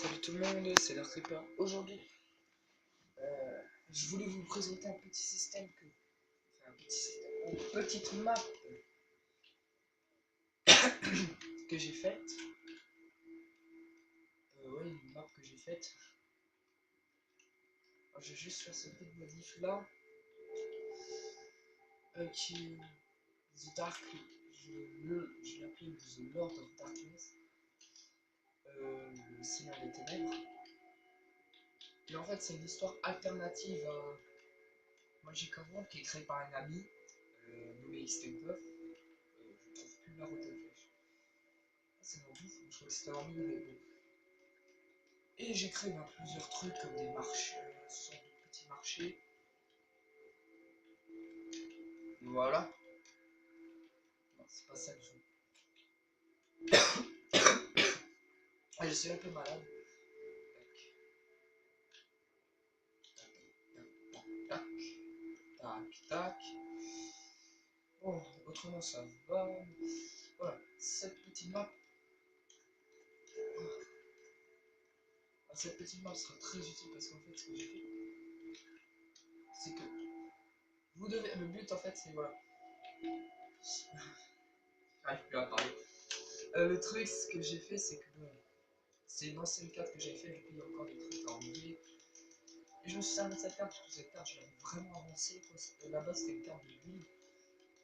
Salut tout le monde, c'est Dark Reaper. Aujourd'hui, je voulais vous présenter un petit système une petite map que j'ai faite. Ouais, une map que j'ai faite. Alors, j'ai juste fait ce petit modif là, qui est The Dark. Je l'ai appelé The Lord of Darkness, le Seigneur des Ténèbres. Et en fait, c'est une histoire alternative à Magic World qui est créée par un ami nommé Extendbuff. Je trouve plus la route à flèche. C'est mon bif, je crois que c'était en milieu, mais bon. Et j'ai créé plusieurs trucs comme des marchés, ce sont de petits marchés. Voilà. Non, c'est pas ça que je veux. Ah, je suis un peu malade. Tac, tac, tac, tac. Bon, autrement ça va. Voilà, cette petite map. Cette petite map sera très utile parce qu'en fait, ce que j'ai fait, c'est que vous devez. Le but en fait, c'est voilà. J'arrive plus à parler. Le truc, ce que j'ai fait, c'est que bon, c'est une ancienne carte que j'ai fait, du coup, il y a encore des trucs à enlever. Et je me suis servi de cette carte parce que cette carte, je l'avais vraiment avancée. Là-bas, c'était une carte de build.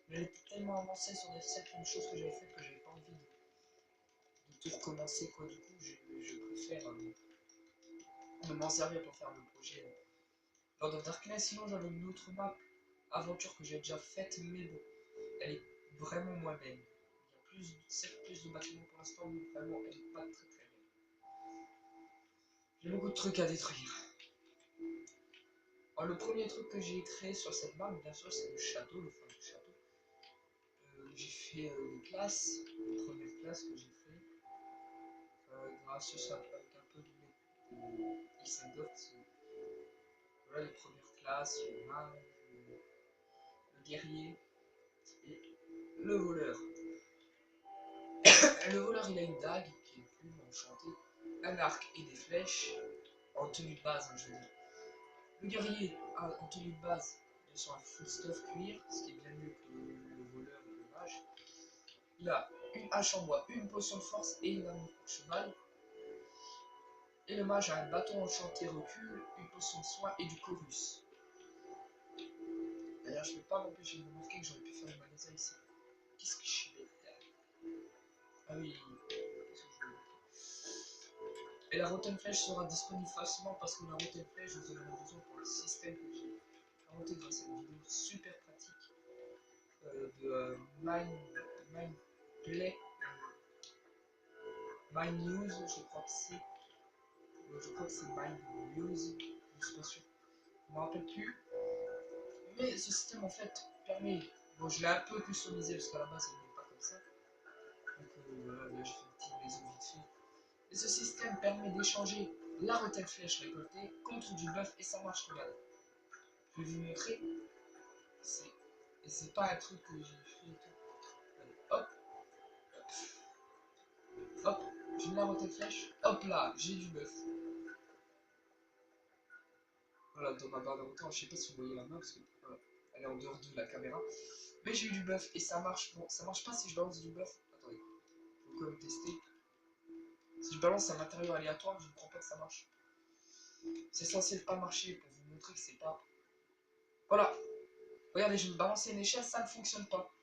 Mais elle était tellement avancée sur certaines choses que j'avais faites que j'avais pas envie de tout recommencer, quoi. Du coup, je préfère m'en servir pour faire le projet Lord of Darkness. Sinon, j'avais une autre map aventure que j'ai déjà faite, mais bon, elle est vraiment moi-même. Il y a certes plus de bâtiments pour l'instant, mais vraiment, elle est pas très très belle. J'ai beaucoup de trucs à détruire. Alors, le premier truc que j'ai créé sur cette map, bien sûr, c'est le château, le fond du château. J'ai fait les classes, les premières classes que j'ai fait, grâce avec un peu de Xendoft. Voilà les premières classes, le mage, le guerrier et le voleur. Le voleur, il a une dague qui est une plume enchantée, un arc et des flèches en tenue de base, hein, je veux dire. Le guerrier a en tenue de base, ils sont un full stuff cuir, ce qui est bien mieux que le voleur et le mage. Il a une hache en bois, une potion de force et une armure pour cheval. Et le mage a un bâton enchanté recul, une potion de soin et du chorus. D'ailleurs, je ne peux pas m'empêcher de remarquer que j'aurais pu faire le magasin ici. Qu'est-ce que je suis bête. Ah oui, et la Rotten Flèche sera disponible facilement parce que la Rotten Flèche, vous en avez besoin pour le système que j'ai inventé dans cette vidéo super pratique de Mindplay, Mind News, je crois que c'est. Je crois que c'est Mind News, je suis pas sûr. Je ne me rappelle plus. Mais ce système en fait permet. Bon, je l'ai un peu customisé parce qu'à la base il n'est pas comme ça. Donc voilà, là j'ai fait une petite maison vite fait. Et ce système permet d'échanger la Rotten Flèche récoltée contre du buff et ça marche, regarde. Je vais vous montrer. Et c'est pas un truc que j'ai fait et tout. Allez, hop, hop, j'ai la Rotten Flèche. Hop là, j'ai du buff. Voilà, dans ma barre de rotation, je sais pas si vous voyez la main parce que voilà, elle est en dehors de la caméra. Mais j'ai eu du buff et ça marche. Bon, ça marche pas si je balance du buff. Attendez, faut quand même tester. Si je balance un matériau aléatoire, je ne crois pas que ça marche. C'est censé pas marcher pour vous montrer que c'est pas. Voilà, regardez, je vais me balancer une échelle, ça ne fonctionne pas.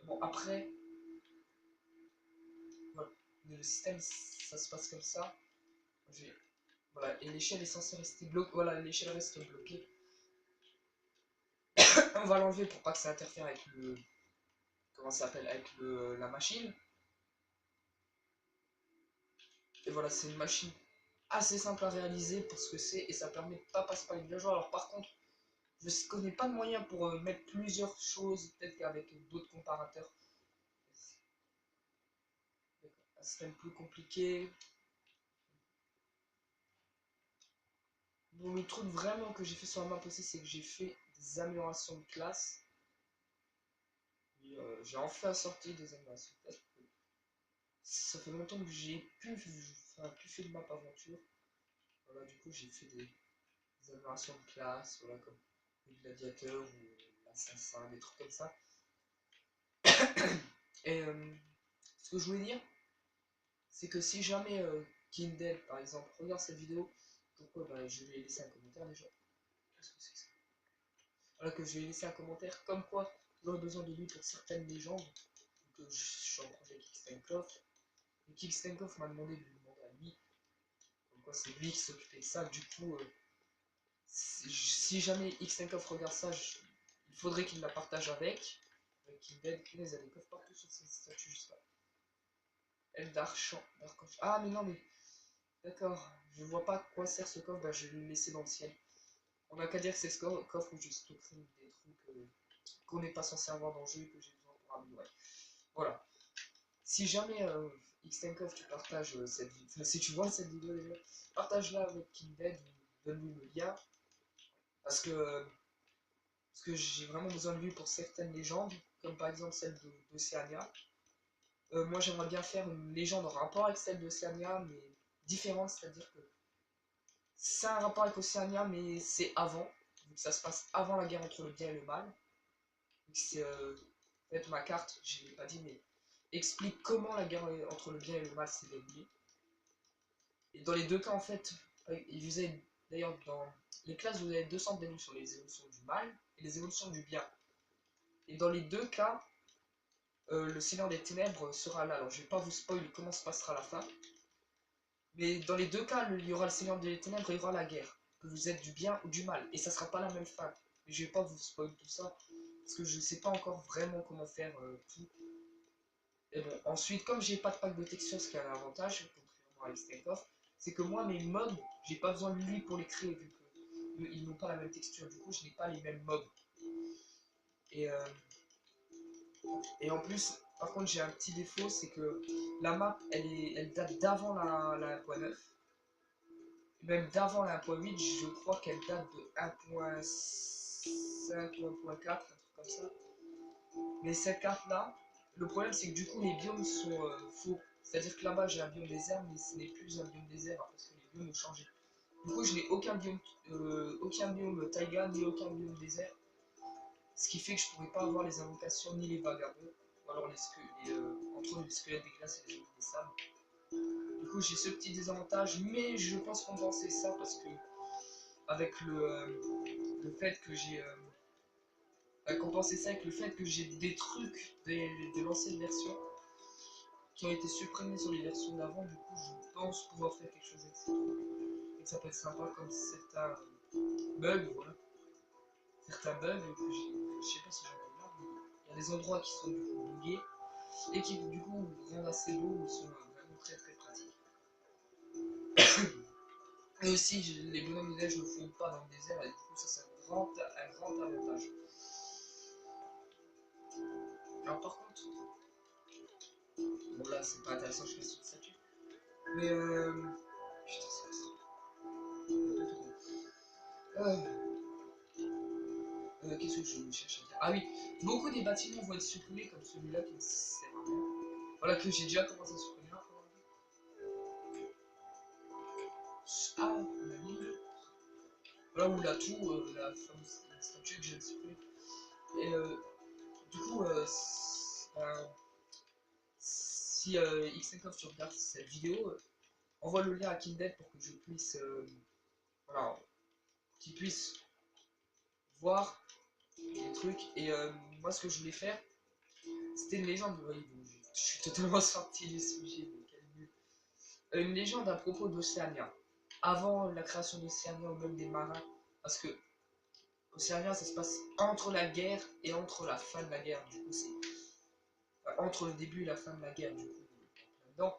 Bon, après, voilà, le système, ça se passe comme ça. Voilà, et l'échelle est censée rester bloquée. Voilà, l'échelle reste bloquée. On va l'enlever pour pas que ça interfère avec le. Comment ça s'appelle? Avec la machine. Et voilà, c'est une machine assez simple à réaliser pour ce que c'est et ça permet de pas passer par les villageois. Alors par contre, je ne connais pas de moyen pour mettre plusieurs choses, peut-être qu'avec d'autres comparateurs. Un système plus compliqué. Bon, le truc vraiment que j'ai fait sur la map aussi, c'est que j'ai fait des améliorations de classe. J'ai enfin sorti des améliorations de classe. Ça fait longtemps que j'ai pu enfin, plus fait de map aventure. Voilà, du coup, j'ai fait des améliorations de classe, voilà, comme le gladiateur ou l'assassin, des trucs comme ça. Et ce que je voulais dire, c'est que si jamais Kindle, par exemple, regarde cette vidéo, pourquoi bah, je lui ai laissé un commentaire déjà. Qu'est-ce que c'est que ça? Voilà, que je lui ai laissé un commentaire comme quoi j'aurais besoin de lui pour certaines légendes. Donc, je suis en projet Kickstankov. Et Kickstankov m'a demandé de lui demander à lui. Comme quoi c'est lui qui s'occupait de ça. Du coup, si jamais Kickstankov regarde ça, il faudrait qu'il la partage avec. Kindle, il y a des coffres partout sur cette statue, je sais pas. Elle d'Archan. Ah, mais non, mais. D'accord, je vois pas à quoi sert ce coffre, bah je vais le laisser dans le ciel. On a qu'à dire que c'est ce coffre où je stockerai des trucs qu'on n'est pas censé avoir dans le jeu et que j'ai besoin pour améliorer. Voilà. Si jamais Xtankov tu partages cette vidéo, enfin, si tu vois cette vidéo déjà, partage-la avec Kinded ou donne-lui le lien. Parce que j'ai vraiment besoin de lui pour certaines légendes, comme par exemple celle d'Océania. Moi j'aimerais bien faire une légende en rapport avec celle d'Océania, mais différente, c'est-à-dire que c'est un rapport avec Océania, mais c'est avant. Donc ça se passe avant la guerre entre le bien et le mal. C'est en fait ma carte, je ne l'ai pas dit, mais explique comment la guerre entre le bien et le mal s'est déroulée. Et dans les deux cas, en fait, vous avez d'ailleurs dans les classes, vous avez deux centres d'évolution, les évolutions du mal et les évolutions du bien. Et dans les deux cas, le Seigneur des Ténèbres sera là. Alors je vais pas vous spoiler comment se passera la fin. Mais dans les deux cas, il y aura le Seigneur des Ténèbres et il y aura la guerre. Que vous êtes du bien ou du mal. Et ça sera pas la même fin. Mais je vais pas vous spoiler tout ça. Parce que je sais pas encore vraiment comment faire tout. Et bon, ensuite, comme j'ai pas de pack de texture, ce qui a un avantage, contrairement à Xtankov, c'est que moi, mes mobs, j'ai pas besoin de lui pour les créer, vu qu'ils n'ont pas la même texture. Du coup, je n'ai pas les mêmes mobs. Et, euh, et en plus, par contre, j'ai un petit défaut, c'est que la map, elle date d'avant la 1.9. Même d'avant la 1.8, je crois qu'elle date de 1.5 ou 1.4, un truc comme ça. Mais cette carte-là, le problème c'est que du coup les biomes sont faux. C'est-à-dire que là-bas j'ai un biome désert, mais ce n'est plus un biome désert hein, parce que les biomes ont changé. Du coup je n'ai aucun biome taïga ni aucun biome désert. Ce qui fait que je pourrais pas avoir les invocations ni les vagabonds. Ou alors entre autres les squelettes des glaces et les zombies des sables. Du coup j'ai ce petit désavantage, mais je pense compenser ça parce que avec le fait que j'ai compenser ça avec le fait que j'ai des trucs de l'ancienne version qui ont été supprimés sur les versions d'avant. Du coup, je pense pouvoir faire quelque chose avec ces trucs. Et que ça peut être sympa comme certains bugs, voilà. Certains bugs que je sais pas si j'en ai là, mais il y a des endroits qui sont du coup buggés et qui du coup rendent assez beau ou sont vraiment très très pratiques. Et aussi, les bonhommes de neige ne fondent pas dans le désert et du coup, ça c'est un grand avantage. Alors par contre, bon là c'est pas intéressant, je fais sur le statut. Mais putain, c'est ça. Qu'est-ce que je cherche à dire? Ah oui, beaucoup des bâtiments vont être supprimés comme celui-là qui ne sert à rien. Voilà que j'ai déjà commencé à supprimer un. Ah, la mine. Voilà où la tour, la fameuse statue que j'ai supprimée. Et du coup, si X5 tu regardes cette vidéo, envoie le lien à Kindle pour que je puisse, voilà, qu'il puisse voir les trucs. Et moi, ce que je voulais faire, c'était une légende. Oui, bon, je suis totalement sorti du sujet, mais quel nul. Une légende à propos d'Océania. Avant la création d'Océania ou même des marins. Parce que Océania, ça se passe entre la guerre et entre la fin de la guerre. Du coup, c'est entre le début et la fin de la guerre. Du coup, là-dedans.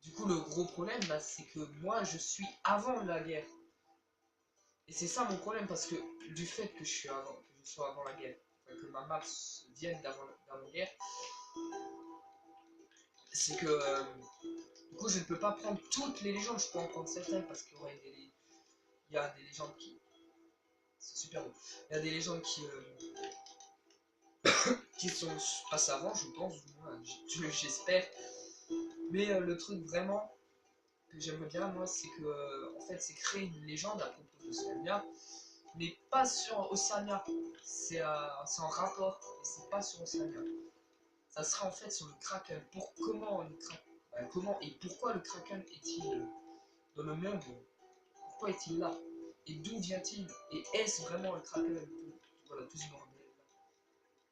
Du coup, le gros problème, bah, c'est que moi, je suis avant la guerre. Et c'est ça mon problème, parce que du fait que je sois avant la guerre, enfin, que ma map vienne d'avant la guerre, c'est que du coup, je ne peux pas prendre toutes les légendes, je peux en prendre certaines parce qu'il y a des légendes qui. C'est super beau. Il y a des légendes qui sont passées avant, je pense, du moins, j'espère. Mais le truc vraiment, que j'aimerais bien, moi, c'est que, en fait, c'est créer une légende à propos d'Océania, mais pas sur Océania. C'est en rapport, et c'est pas sur Océania. Ça sera en fait sur le Kraken. Comment et pourquoi le Kraken est-il dans le monde? Pourquoi est-il là? Et d'où vient-il? Et est-ce vraiment le Kraken? Voilà, tout ce bordel.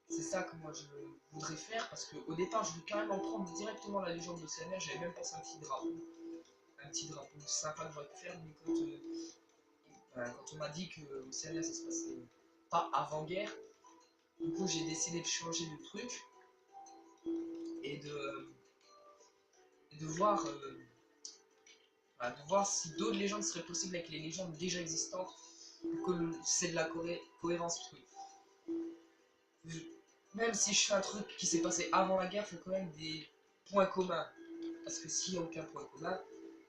C'est ça que moi je voudrais faire parce qu'au départ je voulais carrément prendre directement la légende de CNR, j'avais même pensé à un petit drapeau sympa que j'aurais pu faire, mais quand on m'a dit que au CNR ça se passait pas avant-guerre, du coup j'ai décidé de changer de truc et de voir, de voir si d'autres légendes seraient possibles avec les légendes déjà existantes, pour que c'est de la cohérence. Parce que même si je fais un truc qui s'est passé avant la guerre, il faut quand même des points communs. Parce que s'il n'y a aucun point commun,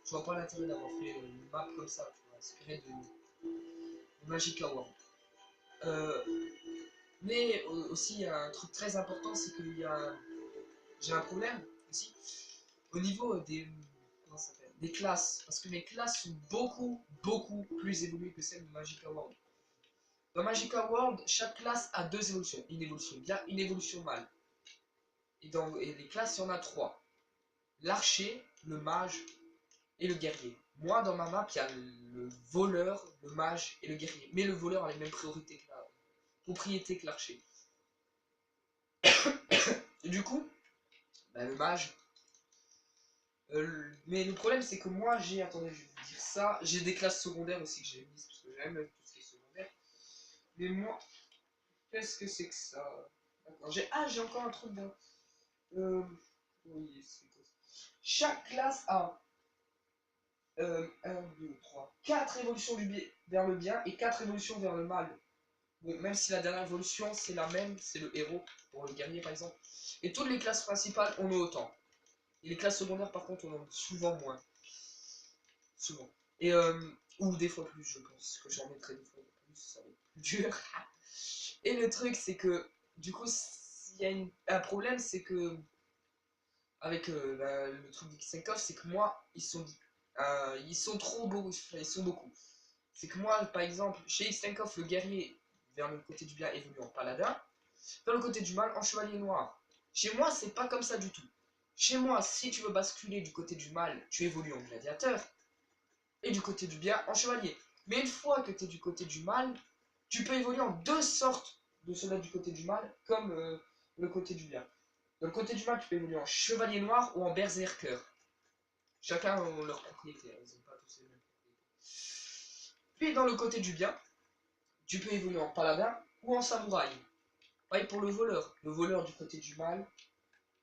je vois pas l'intérêt d'avoir fait une map comme ça, tu vois, inspirée de Magic Hour. Mais aussi, il y a un truc très important, c'est qu'il y a. J'ai un problème aussi au niveau comment ça s'appelle, des classes. Parce que mes classes sont beaucoup plus évoluées que celles de Magic World. Dans Magic World, chaque classe a deux évolutions. Une évolution bien, une évolution mal. Et les classes, il y en a trois. L'archer, le mage et le guerrier. Moi, dans ma map, il y a le voleur, le mage et le guerrier. Mais le voleur a les mêmes propriétés que l'archer. Et du coup, le mage. Mais le problème, c'est que moi, j'ai. Attendez, je vais vous dire ça. J'ai des classes secondaires aussi que j'ai mises parce que j'aime tout ce qui est secondaire. Mais moi, qu'est-ce que c'est que ça? D'accord. J'ai encore un truc d'un. Oui, c'est quoi ça? Chaque classe a 1, 2, 3, 4 évolutions vers le bien et 4 évolutions vers le mal. Bon, même si la dernière évolution c'est la même, c'est le héros, pour le guerrier par exemple. Et toutes les classes principales, on a autant. Et les classes secondaires par contre, on en a souvent moins. Souvent. Et ou des fois plus, je pense. Que j'en mettrai des fois plus, ça va être plus dur. Et le truc, c'est que, du coup, il y a un problème, c'est que, avec le truc d'X5 c'est que moi, ils sont trop beaux, ils sont beaucoup. C'est que moi, par exemple, chez X5 le guerrier, vers le côté du bien, évolue en paladin, vers le côté du mal, en chevalier noir. Chez moi, c'est pas comme ça du tout. Chez moi, si tu veux basculer du côté du mal, tu évolues en gladiateur, et du côté du bien, en chevalier. Mais une fois que tu es du côté du mal, tu peux évoluer en deux sortes de soldats du côté du mal, comme le côté du bien. Dans le côté du mal, tu peux évoluer en chevalier noir ou en berserker. Chacun a leur propriété, hein, ils n'ont pas tous les mêmes propriétés. Puis dans le côté du bien, tu peux évoluer en paladin ou en samouraï. Pareil pour le voleur. Le voleur du côté du mal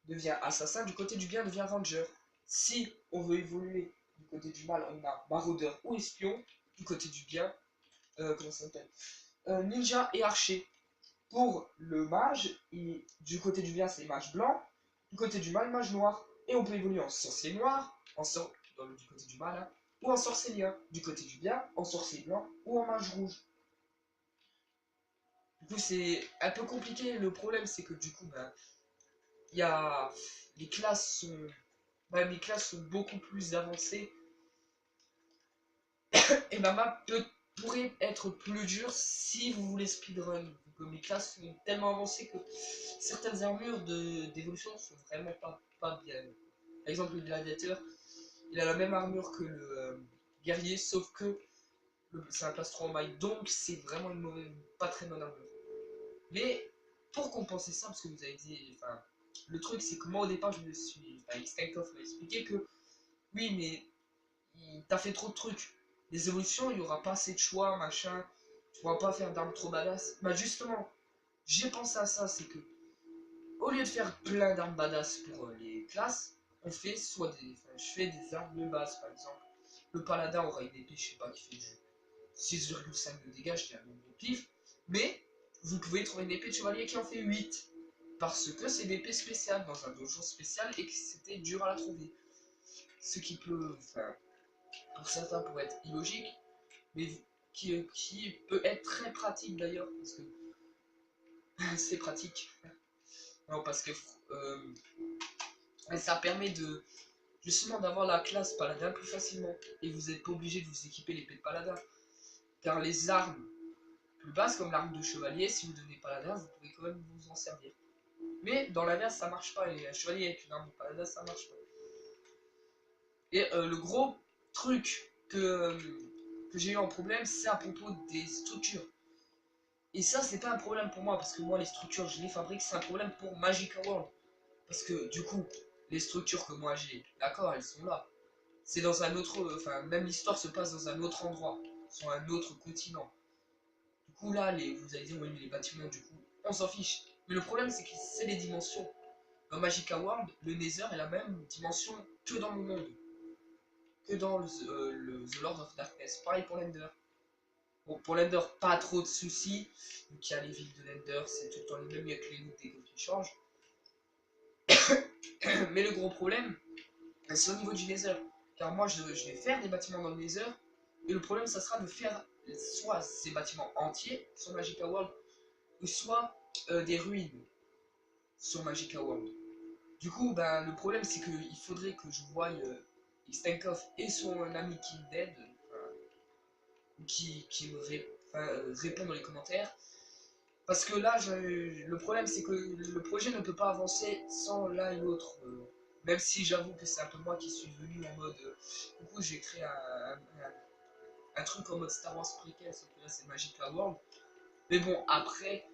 devient assassin, du côté du bien devient ranger. Si on veut évoluer du côté du mal, on a maraudeur ou espion. Du côté du bien, comment ça s'appelle, ninja et archer. Pour le mage, du côté du bien, c'est mage blanc. Du côté du mal, mage noir. Et on peut évoluer en sorcier noir, du côté du mal, hein, ou en sorcier. Du côté du bien, en sorcier blanc ou en mage rouge. Du coup, c'est un peu compliqué. Le problème, c'est que du coup, il y a les classes sont, les classes sont beaucoup plus avancées et ma map pourrait être plus dure si vous voulez speedrun. Mes classes sont tellement avancées que certaines armures d'évolution sont vraiment pas bien. Par exemple, le gladiateur, il a la même armure que le guerrier, sauf que c'est un classe 3 en maille, donc c'est vraiment pas très bonne armure. Mais pour compenser ça, parce que vous avez dit, enfin, le truc c'est que moi au départ je me suis, enfin, X-Tankov m'a expliqué que oui, mais t'as fait trop de trucs. Les évolutions, il n'y aura pas assez de choix, machin. Tu pourras pas faire d'armes trop badass. Bah justement, j'ai pensé à ça, c'est que au lieu de faire plein d'armes badass pour les classes, on fait soit des, enfin, je fais des armes de base par exemple. Le paladin aura une épée, je sais pas, qui fait du 6,5 de dégâts, je dis un nombre de pif. Mais vous pouvez trouver une épée de chevalier qui en fait 8. Parce que c'est une épée spéciale dans un donjon spécial et que c'était dur à la trouver. Ce qui peut, enfin, pour certains pourrait être illogique, mais qui peut être très pratique d'ailleurs, parce que c'est pratique. Non, parce que ça permet justement d'avoir la classe paladin plus facilement. Et vous n'êtes pas obligé de vous équiper l'épée de paladin. Car les armes plus basses, comme l'arme de chevalier, si vous devenez paladin, vous pouvez quand même vous en servir. Mais dans l'inverse, ça marche pas. Et un chevalier avec une arme de paladin, ça marche pas. Et le gros truc que j'ai eu en problème, c'est à propos des structures. Et ça, c'est pas un problème pour moi, parce que moi, les structures, je les fabrique, c'est un problème pour Magica World. Parce que, du coup, les structures que moi j'ai, d'accord, elles sont là. C'est dans un autre... Enfin, même l'histoire se passe dans un autre endroit, sur un autre continent. Du coup, là, vous allez dire, oui, mais les bâtiments, du coup, on s'en fiche. Mais le problème, c'est que c'est les dimensions. Dans Magica World, le Nether est la même dimension que dans mon monde. Que dans le The Lord of Darkness. Pareil pour l'Ender. Bon, pour l'Ender, pas trop de soucis. Vu qu'il y a les villes de l'Ender, c'est tout le temps les mêmes, il y a que les looks des qui changent. Mais le gros problème, c'est au niveau du Nether. Car moi, je vais faire des bâtiments dans le Nether. Et le problème, ça sera de faire soit ces bâtiments entiers sur Magica World, ou soit des ruines sur Magica World. Du coup, ben, le problème, c'est qu'il faudrait que je voie Xtankov et son ami Kinded, qui me répond dans les commentaires. Parce que là, le problème, c'est que le projet ne peut pas avancer sans l'un et l'autre. Même si j'avoue que c'est un peu moi qui suis venu en mode... du coup, j'ai créé un truc en mode Star Wars préquel, sauf que là, c'est Magica World. Mais bon, après,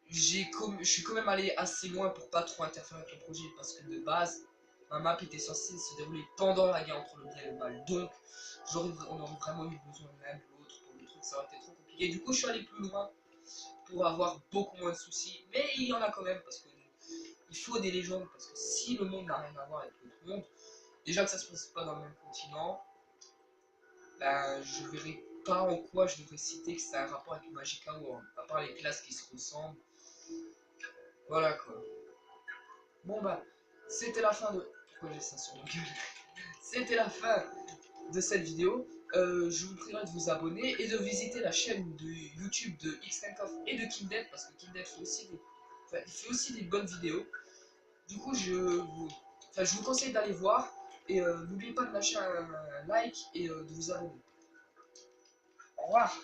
je suis quand même allé assez loin pour pas trop interférer avec le projet. Parce que de base, ma map était censée se dérouler pendant la guerre entre le bien et le mal. Donc, on aurait vraiment eu besoin de l'un de l'autre pour le truc, ça aurait été trop compliqué. Du coup, je suis allé plus loin pour avoir beaucoup moins de soucis. Mais il y en a quand même, parce que il faut des légendes. Parce que si le monde n'a rien à voir avec l'autre monde, déjà que ça se passe pas dans le même continent, ben, je verrai pas en quoi je devrais citer que c'est un rapport avec Magica World. À part les classes qui se ressemblent. Voilà quoi. Bon bah, c'était la fin de... Pourquoi j'ai ça sur mon gueule? C'était la fin de cette vidéo. Je vous prierai de vous abonner et de visiter la chaîne de YouTube de Xtankov et de Kinded, parce que Kinded fait aussi des bonnes vidéos. Du coup, je vous conseille d'aller voir, et n'oubliez pas de lâcher un like et de vous abonner. Au revoir.